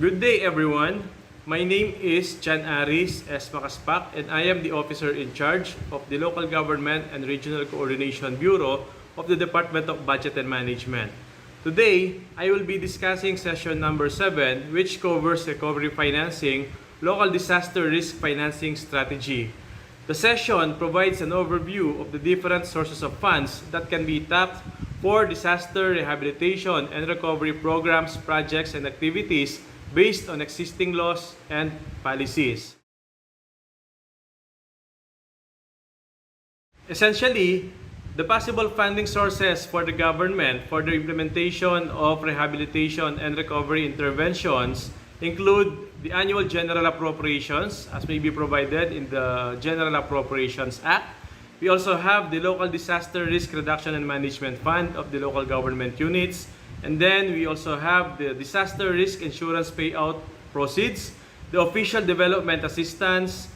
Good day everyone. My name is Chan Aris S. Makaspak and I am the officer in charge of the Local Government and Regional Coordination Bureau of the Department of Budget and Management. Today, I will be discussing session number 7, which covers recovery financing, local disaster risk financing strategy. The session provides an overview of the different sources of funds that can be tapped for disaster rehabilitation and recovery programs, projects, and activities based on existing laws and policies. Essentially, the possible funding sources for the government for the implementation of rehabilitation and recovery interventions include the annual general appropriations as may be provided in the General Appropriations Act. We also have the Local Disaster Risk Reduction and Management Fund of the local government units. And then we also have the Disaster Risk Insurance Payout Proceeds, the Official Development Assistance,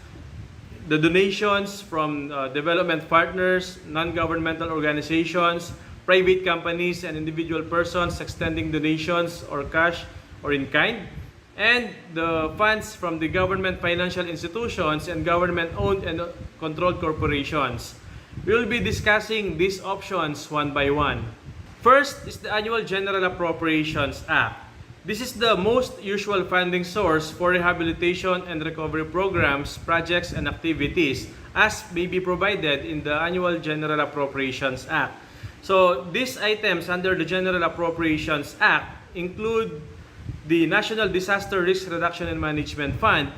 the donations from development partners, non-governmental organizations, private companies, and individual persons extending donations or cash or in kind, and the funds from the government financial institutions and government-owned and controlled corporations. We will be discussing these options one by one. First is the Annual General Appropriations Act. This is the most usual funding source for rehabilitation and recovery programs, projects, and activities as may be provided in the Annual General Appropriations Act. So these items under the General Appropriations Act include the National Disaster Risk Reduction and Management Fund,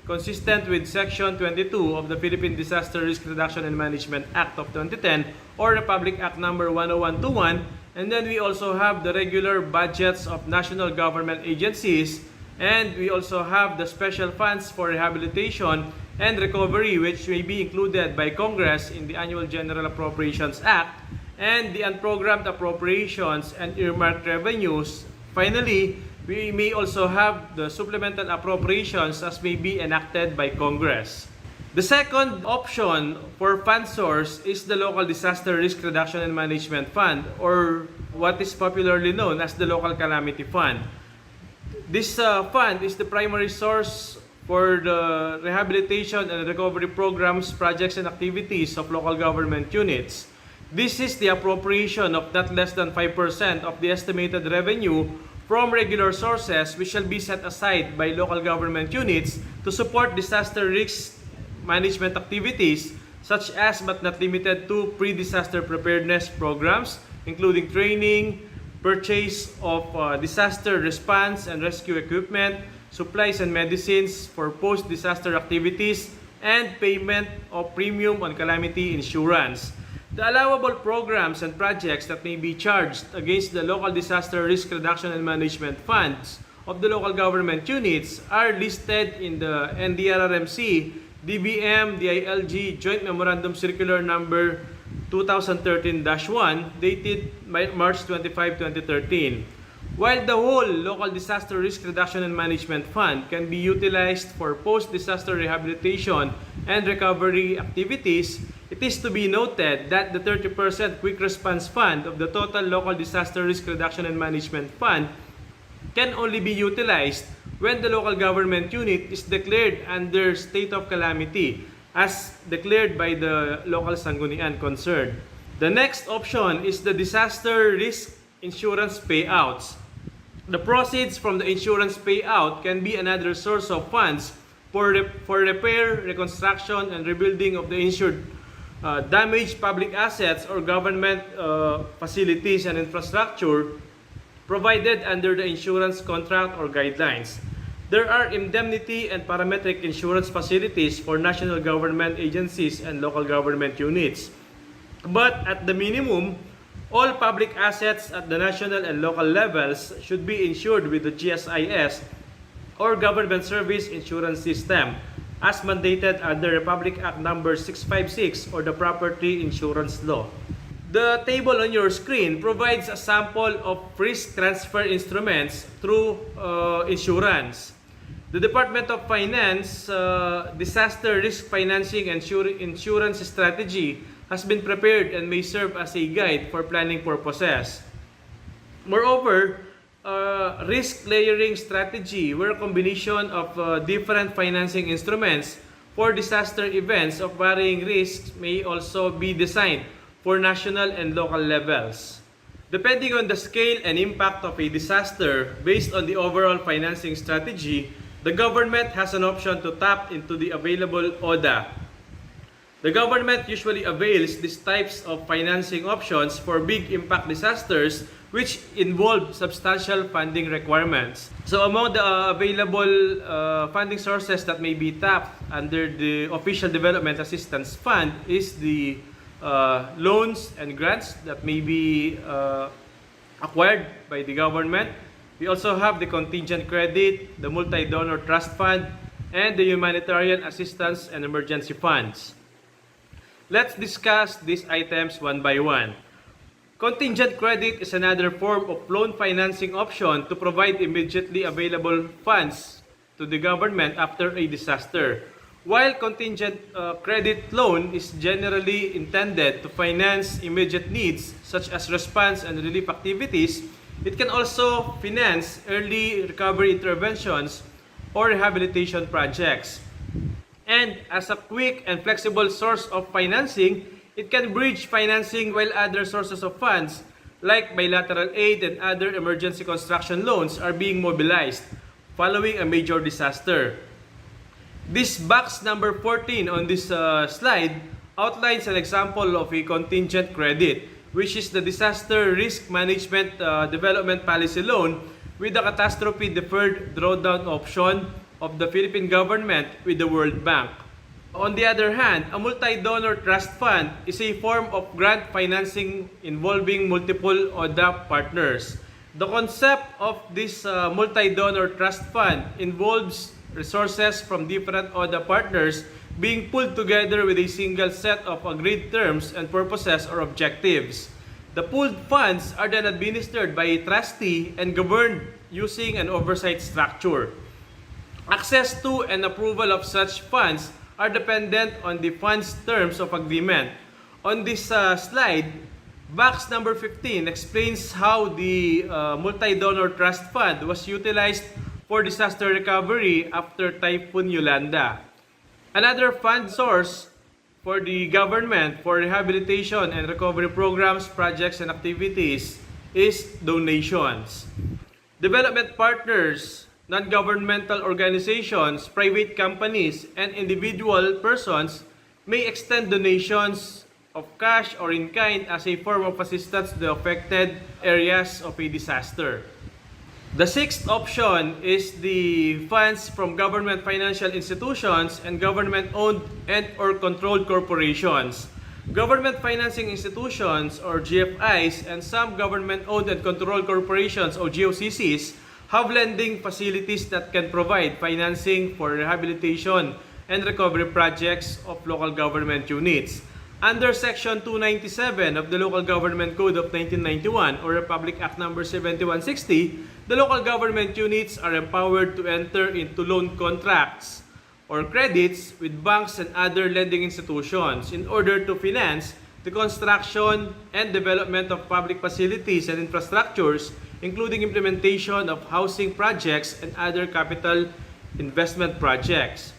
consistent with Section 22 of the Philippine Disaster Risk Reduction and Management Act of 2010 or Republic Act number 10121. And then we also have the regular budgets of national government agencies, and we also have the special funds for rehabilitation and recovery, which may be included by Congress in the Annual General Appropriations Act, and the unprogrammed appropriations and earmarked revenues. Finally, we may also have the supplemental appropriations as may be enacted by Congress. The second option for fund source is the Local Disaster Risk Reduction and Management Fund, or what is popularly known as the Local Calamity Fund. This fund is the primary source for the rehabilitation and recovery programs, projects, and activities of local government units. This is the appropriation of not less than 5% of the estimated revenue from regular sources which shall be set aside by local government units to support disaster risk management activities such as but not limited to pre-disaster preparedness programs, including training, purchase of disaster response and rescue equipment, supplies and medicines for post-disaster activities, and payment of premium on calamity insurance. The allowable programs and projects that may be charged against the Local Disaster Risk Reduction and Management Funds of the local government units are listed in the NDRRMC DBM DILG Joint Memorandum Circular Number 2013-1 dated March 25, 2013. While the whole Local Disaster Risk Reduction and Management Fund can be utilized for post-disaster rehabilitation and recovery activities, it is to be noted that the 30% Quick Response Fund of the total Local Disaster Risk Reduction and Management Fund can only be utilized when the local government unit is declared under state of calamity as declared by the local sanggunian concerned. The next option is the disaster risk insurance payouts. The proceeds from the insurance payout can be another source of funds for repair, reconstruction, and rebuilding of the insured damaged public assets or government facilities and infrastructure provided under the insurance contract or guidelines. There are indemnity and parametric insurance facilities for national government agencies and local government units. But at the minimum, all public assets at the national and local levels should be insured with the GSIS or Government Service Insurance System as mandated under Republic Act number 656 or the Property Insurance Law. The table on your screen provides a sample of risk transfer instruments through insurance. The Department of Finance Disaster Risk Financing and Insurance Strategy has been prepared and may serve as a guide for planning purposes. Moreover, risk layering strategy, where a combination of different financing instruments for disaster events of varying risks may also be designed for national and local levels. Depending on the scale and impact of a disaster, based on the overall financing strategy, the government has an option to tap into the available ODA. The government usually avails these types of financing options for big impact disasters which involve substantial funding requirements. So among the available funding sources that may be tapped under the Official Development Assistance Fund is the loans and grants that may be acquired by the government. We also have the contingent credit, the multi-donor trust fund, and the humanitarian assistance and emergency funds. Let's discuss these items one by one. Contingent credit is another form of loan financing option to provide immediately available funds to the government after a disaster. While contingent credit loan is generally intended to finance immediate needs such as response and relief activities, it can also finance early recovery interventions or rehabilitation projects. And as a quick and flexible source of financing, it can bridge financing while other sources of funds like bilateral aid and other emergency construction loans are being mobilized following a major disaster. This box number 14 on this slide outlines an example of a contingent credit, which is the Disaster Risk Management Development Policy Loan with the Catastrophe Deferred Drawdown option of the Philippine government with the World Bank. On the other hand, a multi-donor trust fund is a form of grant financing involving multiple ODA partners. The concept of this multi-donor trust fund involves resources from different ODA partners being pulled together with a single set of agreed terms and purposes or objectives. The pooled funds are then administered by a trustee and governed using an oversight structure. Access to and approval of such funds are dependent on the fund's terms of agreement. On this slide, box number 15 explains how the multi-donor trust fund was utilized for disaster recovery after Typhoon Yolanda. Another fund source for the government for rehabilitation and recovery programs, projects, and activities is donations. Development partners, non-governmental organizations, private companies, and individual persons may extend donations of cash or in kind as a form of assistance to the affected areas of a disaster. The sixth option is the funds from government financial institutions and government-owned and/or controlled corporations. Government financing institutions or GFIs and some government-owned and controlled corporations or GOCCs have lending facilities that can provide financing for rehabilitation and recovery projects of local government units. Under Section 297 of the Local Government Code of 1991 or Republic Act No. 7160, the local government units are empowered to enter into loan contracts or credits with banks and other lending institutions in order to finance the construction and development of public facilities and infrastructures, including implementation of housing projects and other capital investment projects.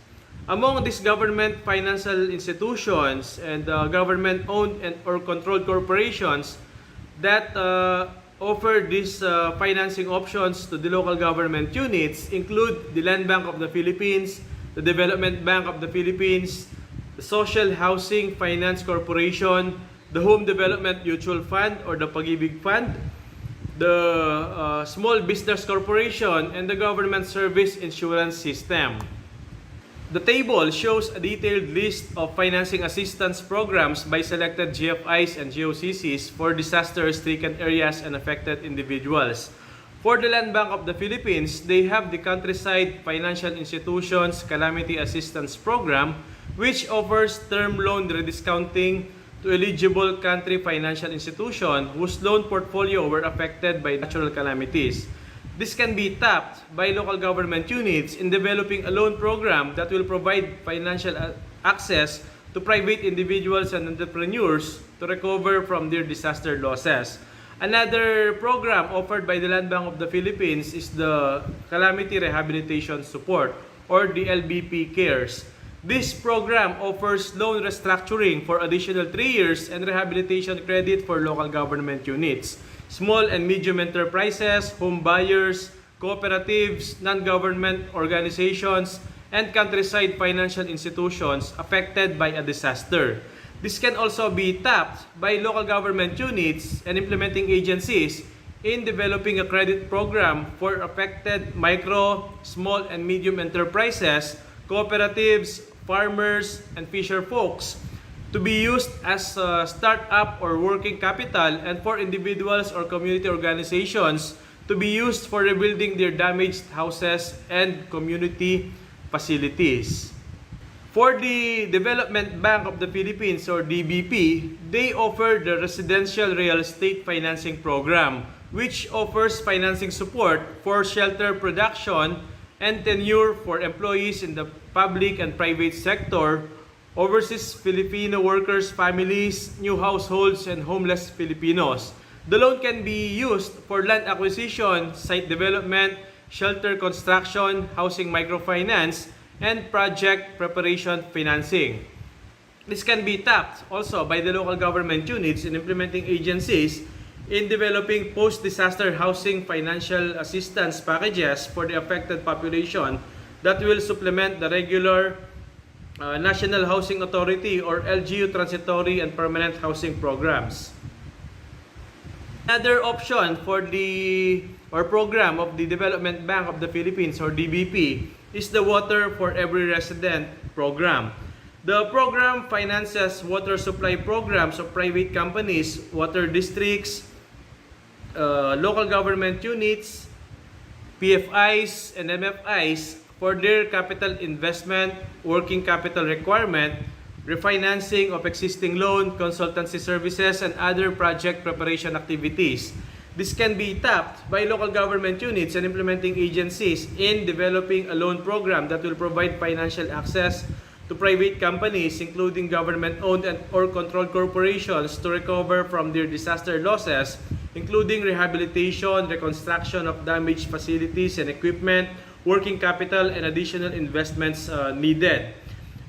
Among these government financial institutions and government-owned and or controlled corporations that offer these financing options to the local government units include the Land Bank of the Philippines, the Development Bank of the Philippines, the Social Housing Finance Corporation, the Home Development Mutual Fund or the Pag-ibig Fund, the Small Business Corporation, and the Government Service Insurance System. The table shows a detailed list of financing assistance programs by selected GFIs and GOCCs for disaster-stricken areas and affected individuals. For the Land Bank of the Philippines, they have the Countryside Financial Institutions Calamity Assistance Program, which offers term loan rediscounting to eligible country financial institutions whose loan portfolio were affected by natural calamities. This can be tapped by local government units in developing a loan program that will provide financial access to private individuals and entrepreneurs to recover from their disaster losses. Another program offered by the Land Bank of the Philippines is the Calamity Rehabilitation Support, or the LBP CARES. This program offers loan restructuring for additional 3 years and rehabilitation credit for local government units, small and medium enterprises, home buyers, cooperatives, non-government organizations, and countryside financial institutions affected by a disaster. This can also be tapped by local government units and implementing agencies in developing a credit program for affected micro, small, and medium enterprises, cooperatives, farmers, and fisher folks to be used as a start-up or working capital, and for individuals or community organizations to be used for rebuilding their damaged houses and community facilities. For the Development Bank of the Philippines, or DBP, they offer the Residential Real Estate Financing Program, which offers financing support for shelter production and tenure for employees in the public and private sector, overseas Filipino workers' families, new households, and homeless Filipinos. The loan can be used for land acquisition, site development, shelter construction, housing microfinance, and project preparation financing. This can be tapped also by the local government units and implementing agencies in developing post-disaster housing financial assistance packages for the affected population that will supplement the regular National Housing Authority, or LGU, transitory and permanent housing programs. Another option for the program of the Development Bank of the Philippines, or DBP, is the Water for Every Resident program. The program finances water supply programs of private companies, water districts, local government units, PFIs, and MFIs for their capital investment, working capital requirement, refinancing of existing loan, consultancy services, and other project preparation activities. This can be tapped by local government units and implementing agencies in developing a loan program that will provide financial access to private companies, including government-owned and or controlled corporations, to recover from their disaster losses, including rehabilitation, reconstruction of damaged facilities and equipment, working capital, and additional investments needed.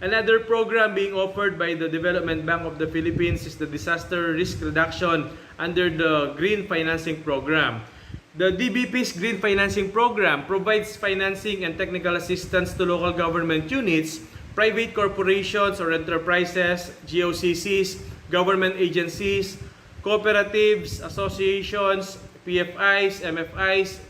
Another program being offered by the Development Bank of the Philippines is the Disaster Risk Reduction under the Green Financing Program. The DBP's Green Financing Program provides financing and technical assistance to local government units, private corporations or enterprises, GOCCs, government agencies, cooperatives, associations, PFIs, MFIs,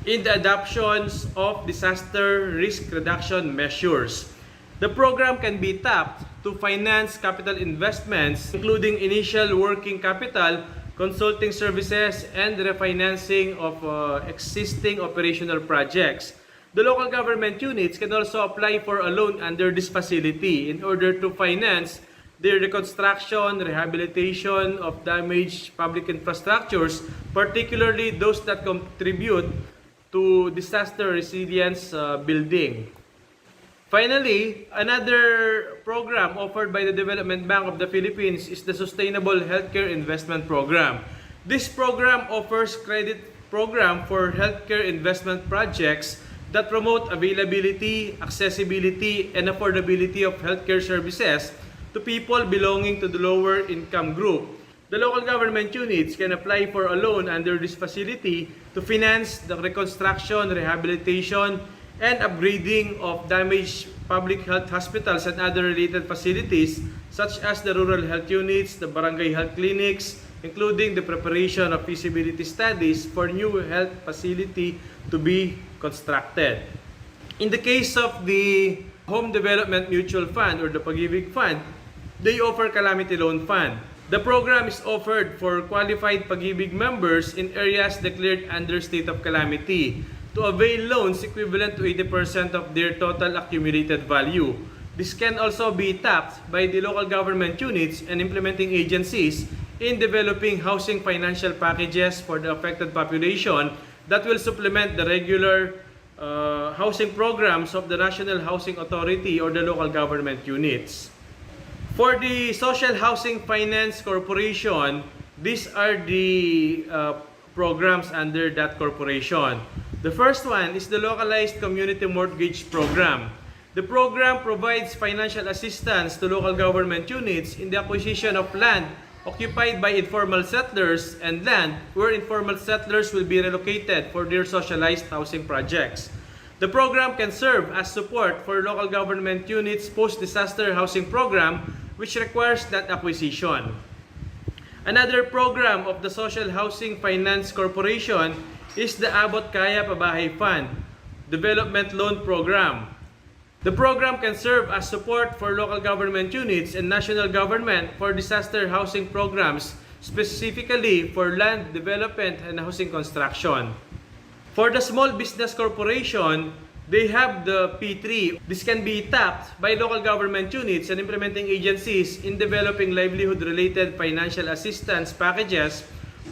in the adoptions of disaster risk reduction measures. The program can be tapped to finance capital investments, including initial working capital, consulting services, and refinancing of existing operational projects. The local government units can also apply for a loan under this facility in order to finance the reconstruction, rehabilitation of damaged public infrastructures, particularly those that contribute to disaster resilience building. Finally, another program offered by the Development Bank of the Philippines is the Sustainable Healthcare Investment Program. This program offers credit program for healthcare investment projects that promote availability, accessibility, and affordability of healthcare services to people belonging to the lower income group. The local government units can apply for a loan under this facility to finance the reconstruction, rehabilitation, and upgrading of damaged public health hospitals and other related facilities such as the rural health units, the barangay health clinics, including the preparation of feasibility studies for new health facility to be constructed. In the case of the Home Development Mutual Fund, or the Pag-ibig Fund, they offer Calamity Loan Fund. The program is offered for qualified Pag-ibig members in areas declared under state of calamity to avail loans equivalent to 80% of their total accumulated value. This can also be tapped by the local government units and implementing agencies in developing housing financial packages for the affected population that will supplement the regular housing programs of the National Housing Authority or the local government units. For the Social Housing Finance Corporation, These are the programs under that corporation. The first one is the Localized Community Mortgage Program. The program provides financial assistance to local government units in the acquisition of land occupied by informal settlers and land where informal settlers will be relocated for their socialized housing projects. The program can serve as support for local government units' post-disaster housing program, which requires that acquisition. Another program of the Social Housing Finance Corporation is the Abot Kaya Pabahay Fund Development Loan Program. The program can serve as support for local government units and national government for disaster housing programs, specifically for land development and housing construction. For the Small Business Corporation, they have the P3. This can be tapped by local government units and implementing agencies in developing livelihood-related financial assistance packages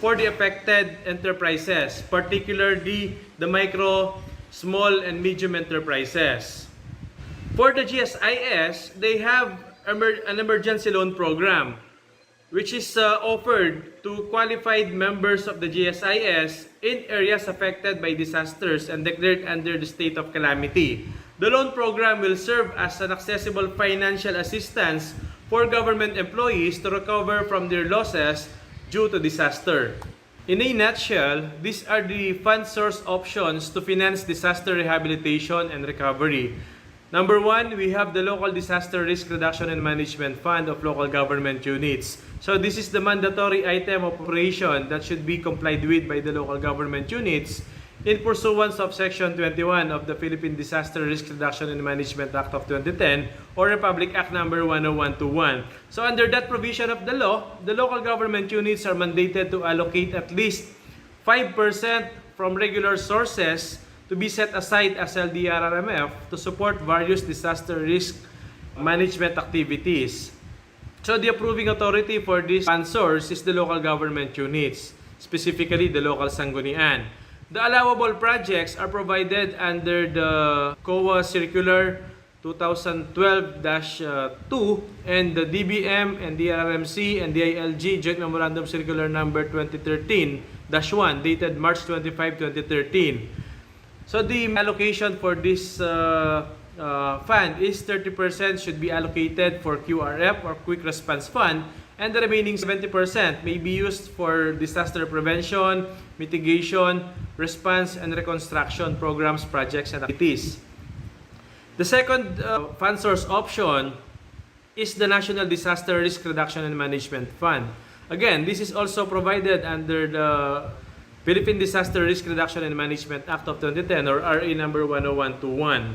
for the affected enterprises, particularly the micro, small, and medium enterprises. For the GSIS, they have an emergency loan program, which is offered to qualified members of the GSIS in areas affected by disasters and declared under the state of calamity. The loan program will serve as an accessible financial assistance for government employees to recover from their losses due to disaster. In a nutshell, these are the fund source options to finance disaster rehabilitation and recovery. Number one, we have the Local Disaster Risk Reduction and Management Fund of local government units. So this is the mandatory item of operation that should be complied with by the local government units in pursuance of Section 21 of the Philippine Disaster Risk Reduction and Management Act of 2010 or Republic Act number 10121. So under that provision of the law, the local government units are mandated to allocate at least 5% from regular sources to be set aside as LDRRMF to support various disaster risk management activities. So the approving authority for this fund source is the local government units, specifically the local sanggunian. The allowable projects are provided under the COA Circular 2012-2 and the DBM and DRRMC and DILG Joint Memorandum Circular number 2013-1 dated March 25, 2013. So the allocation for this fund is 30% should be allocated for QRF or Quick Response Fund, and the remaining 70% may be used for disaster prevention, mitigation, response, and reconstruction programs, projects, and activities. The second fund source option is the National Disaster Risk Reduction and Management Fund. Again, this is also provided under the Philippine Disaster Risk Reduction and Management Act of 2010 or RA number 10121.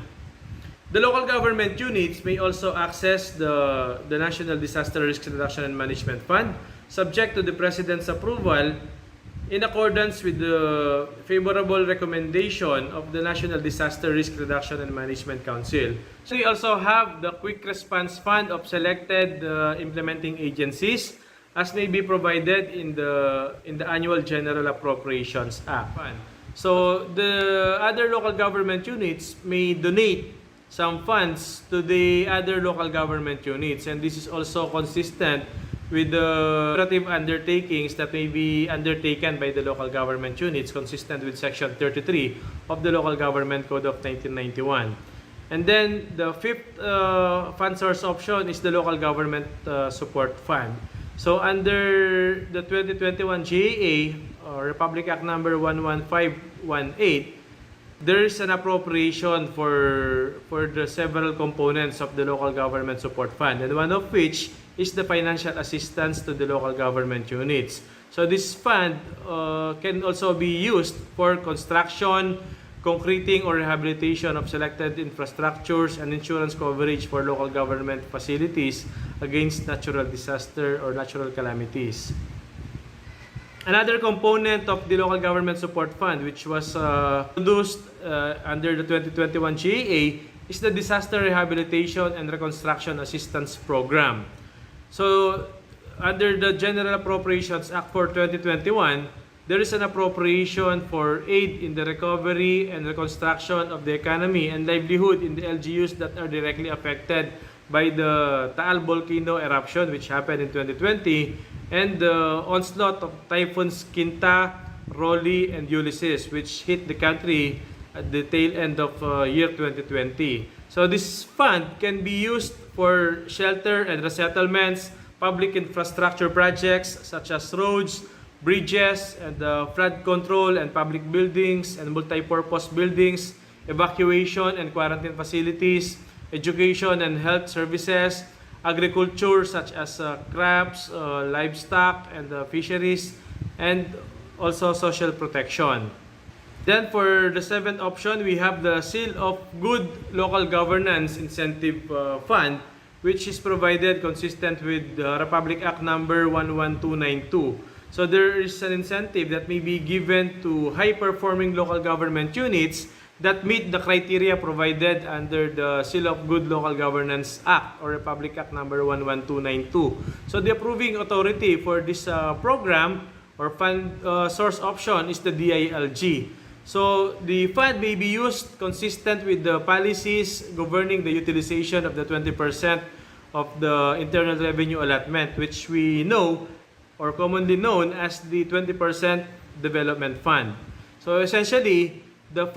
The local government units may also access the National Disaster Risk Reduction and Management Fund subject to the President's approval in accordance with the favorable recommendation of the National Disaster Risk Reduction and Management Council. So we also have the Quick Response Fund of selected implementing agencies as may be provided in the Annual General Appropriations Act. So the other local government units may donate some funds to the other local government units, and this is also consistent with the operative undertakings that may be undertaken by the local government units, consistent with Section 33 of the Local Government Code of 1991. And then the fifth fund source option is the Local Government Support Fund. So under the 2021 GAA, or Republic Act number 11518, there is an appropriation for the several components of the Local Government Support Fund, and one of which is the financial assistance to the local government units. So this fund can also be used for construction, concreting or rehabilitation of selected infrastructures, and insurance coverage for local government facilities against natural disaster or natural calamities. Another component of the Local Government Support Fund, which was produced under the 2021 GAA, is the Disaster Rehabilitation and Reconstruction Assistance Program. So, under the General Appropriations Act for 2021, there is an appropriation for aid in the recovery and reconstruction of the economy and livelihood in the LGUs that are directly affected by the Taal volcano eruption which happened in 2020 and the onslaught of typhoons Kinta, Rolly, and Ulysses which hit the country at the tail end of year 2020. So this fund can be used for shelter and resettlements, public infrastructure projects such as roads, bridges, and flood control and public buildings and multi-purpose buildings, evacuation and quarantine facilities, education and health services, agriculture such as crops, livestock, and fisheries, and also social protection. Then for the seventh option, we have the Seal of Good Local Governance Incentive Fund, which is provided consistent with the Republic Act number 11292. So there is an incentive that may be given to high-performing local government units that meet the criteria provided under the Seal of Good Local Governance Act or Republic Act number 11292. So the approving authority for this program or fund source option is the DILG. So the fund may be used consistent with the policies governing the utilization of the 20% of the internal revenue allotment, which we know or commonly known as the 20% development fund. So essentially, the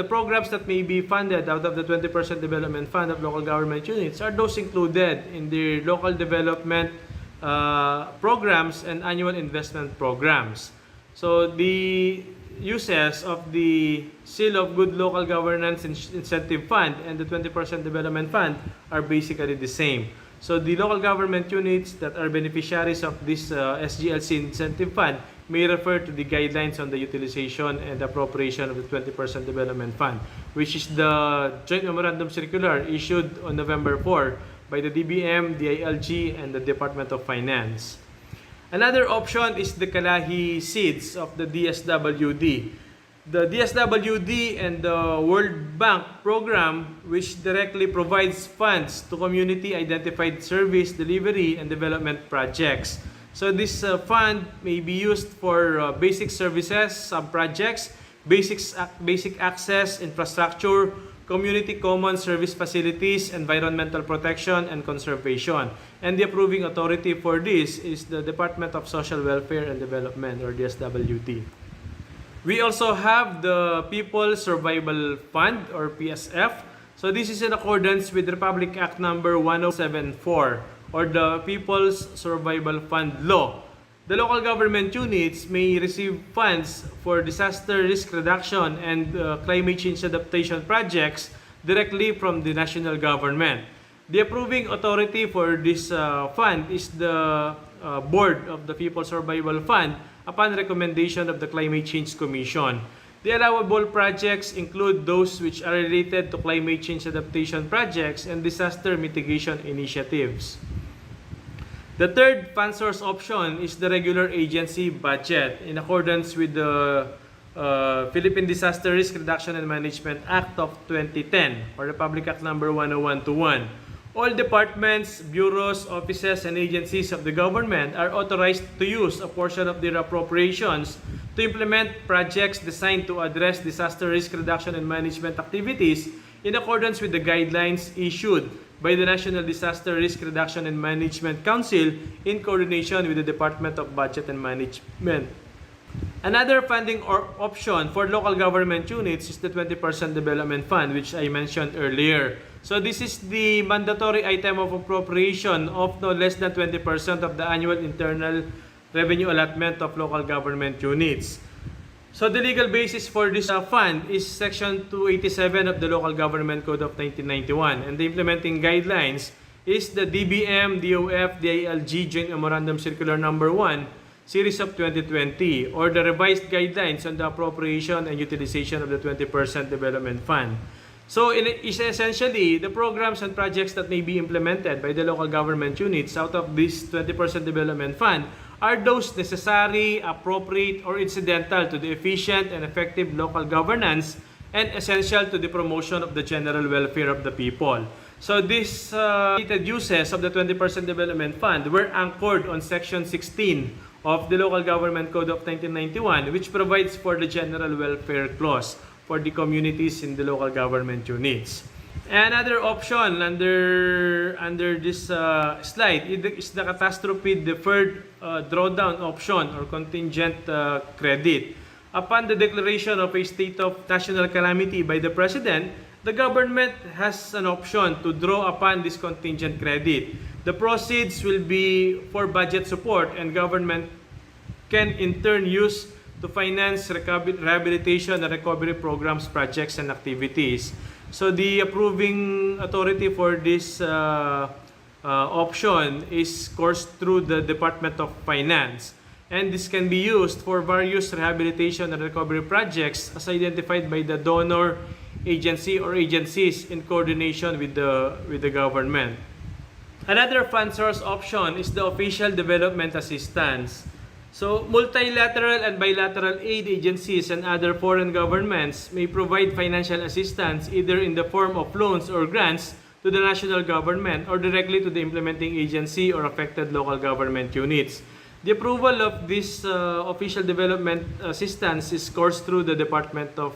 programs that may be funded out of the 20% development fund of local government units are those included in the local development programs and annual investment programs. So the uses of the Seal of Good Local Governance Incentive Fund and the 20% Development Fund are basically the same. So the local government units that are beneficiaries of this SGLC Incentive Fund may refer to the guidelines on the utilization and appropriation of the 20% Development Fund, which is the Joint Memorandum Circular issued on November 4 by the DBM, DILG, and the Department of Finance. Another option is the Kalahi Seeds of the DSWD. The DSWD and the World Bank program, which directly provides funds to community-identified service delivery and development projects. So this fund may be used for basic services, sub-projects, basic access, infrastructure, community common service facilities, environmental protection, and conservation. And the approving authority for this is the Department of Social Welfare and Development, or DSWD. We also have the People's Survival Fund, or PSF. So this is in accordance with Republic Act number 1074, or the People's Survival Fund Law. The local government units may receive funds for disaster risk reduction and climate change adaptation projects directly from the national government. The approving authority for this fund is the Board of the People's Survival Fund upon recommendation of the Climate Change Commission. The allowable projects include those which are related to climate change adaptation projects and disaster mitigation initiatives. The third fund source option is the regular agency budget in accordance with the Philippine Disaster Risk Reduction and Management Act of 2010 or Republic Act number 10121. All departments, bureaus, offices, and agencies of the government are authorized to use a portion of their appropriations to implement projects designed to address disaster risk reduction and management activities in accordance with the guidelines issued by the National Disaster Risk Reduction and Management Council in coordination with the Department of Budget and Management. Another funding option for local government units is the 20% Development Fund, which I mentioned earlier. So this is the mandatory item of appropriation of no less than 20% of the annual internal revenue allotment of local government units. So the legal basis for this fund is Section 287 of the Local Government Code of 1991, and the implementing guidelines is the DBM, DOF, DILG Joint Memorandum Circular Number 1, Series of 2020, or the revised guidelines on the appropriation and utilization of the 20% Development Fund. So essentially, the programs and projects that may be implemented by the local government units out of this 20% Development Fund are those necessary, appropriate, or incidental to the efficient and effective local governance and essential to the promotion of the general welfare of the people. So these uses of the 20% Development Fund were anchored on Section 16 of the Local Government Code of 1991, which provides for the general welfare clause for the communities in the local government units. Another option under this slide is the catastrophe deferred drawdown option or contingent credit. Upon the declaration of a state of national calamity by the President, the government has an option to draw upon this contingent credit. The proceeds will be for budget support, and government can in turn use to finance rehabilitation and recovery programs, projects, and activities. So the approving authority for this option is coursed through the Department of Finance. And this can be used for various rehabilitation and recovery projects as identified by the donor agency or agencies in coordination with the government. Another fund source option is the official development assistance. So, multilateral and bilateral aid agencies and other foreign governments may provide financial assistance either in the form of loans or grants to the national government or directly to the implementing agency or affected local government units. The approval of this official development assistance is coursed through the Department of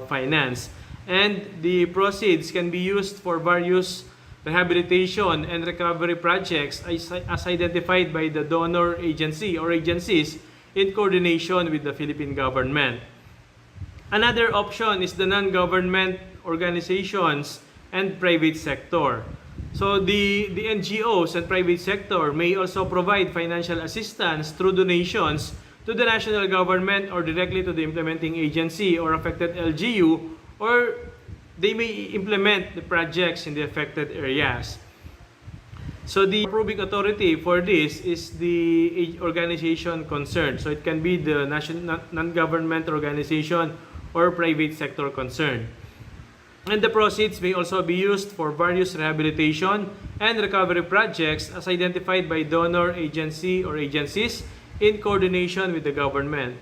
Finance, and the proceeds can be used for various rehabilitation and recovery projects as identified by the donor agency or agencies in coordination with the Philippine government. Another option is the non-government organizations and private sector. So the NGOs and private sector may also provide financial assistance through donations to the national government or directly to the implementing agency or affected LGU, or they may implement the projects in the affected areas. So the approving authority for this is the organization concerned. So it can be the national non-government organization or private sector concerned. And the proceeds may also be used for various rehabilitation and recovery projects as identified by donor agency or agencies in coordination with the government.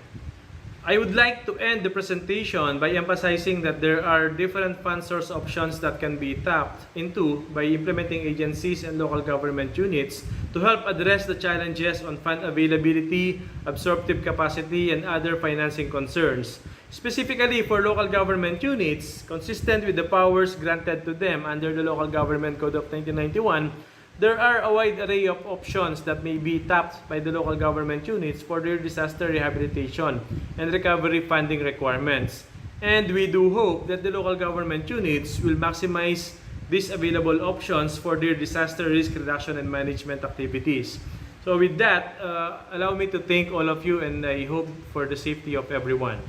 I would like to end the presentation by emphasizing that there are different fund source options that can be tapped into by implementing agencies and local government units to help address the challenges on fund availability, absorptive capacity, and other financing concerns. Specifically for local government units, consistent with the powers granted to them under the Local Government Code of 1991, there are a wide array of options that may be tapped by the local government units for their disaster rehabilitation and recovery funding requirements. And we do hope that the local government units will maximize these available options for their disaster risk reduction and management activities. So with that, allow me to thank all of you, and I hope for the safety of everyone.